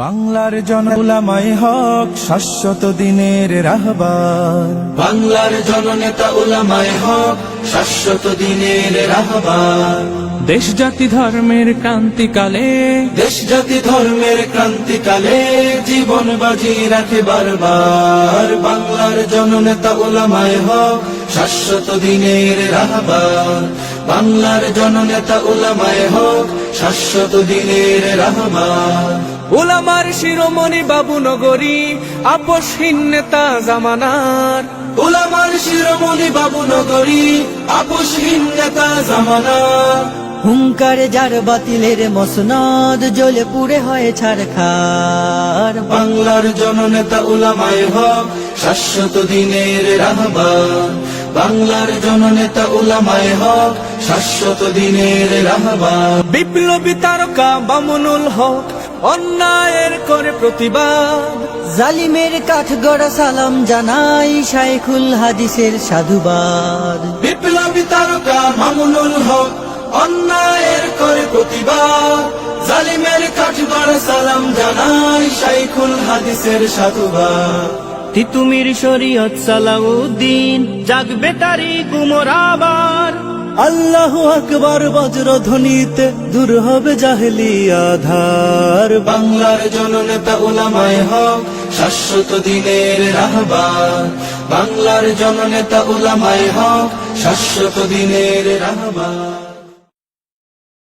বাংলার জনউলামায়ে হক শাশ্বত দিনের রাহবার। বাংলার জননেতা উলামায়ে হক শাশ্বত দিনের রাহবার। দেশ জাতি ধর্মের ক্রান্তিকালে, দেশ জাতি ধর্মের ক্রান্তিকালে জীবন বাজি রাখে বারবার। বাংলার জননেতা উলামায়ে হক শাশ্বত দিনের রাহবার। বাংলার জননেতা উলামায়ে হক শাশ্বত দিনের রাহবার। উলামার শিরোমণি বাবু নগরী আপোষহীন নেতা জামানার। উলামার শিরোমণি বাবু নগরী আপোষহীন নেতা জামানার। হুঙ্কারে যার বাতিলের মসনদ জ্বলে পুড়ে হয় ছারখার। বাংলার জননেতা উলামায়ে হক শাশ্বত দিনের রাহবার। বাংলার জননেতা উলামায়ে হক শাশ্বত দিনের রাহবার। বিপ্লবী তারকা মামুনুল হক অন্যায়ের করে প্রতিবাদ। জালিমের কাঠগড়া সালাম জানাই শাইখুল হাদিসের সাধুবাদ। বিপ্লবী তারকা মামুনুল হক অন্যায়ের করে প্রতিবাদ। জালিমের কাঠগড়া সালাম জানাই শাইখুল হাদিসের সাধুবাদ। তিতুমির শরীয়ত সালাউদ্দিন জাগবে তারি কুমোর আবার। আল্লাহু আকবার বজ্রধ্বনিতে দূর হবে জাহেলি আধার। বাংলার জননেতা উলামায়ে হক শাশ্বত দিনের রাহবার। বাংলার জননেতা উলামায়ে হক শাশ্বত দিনের রাহবার।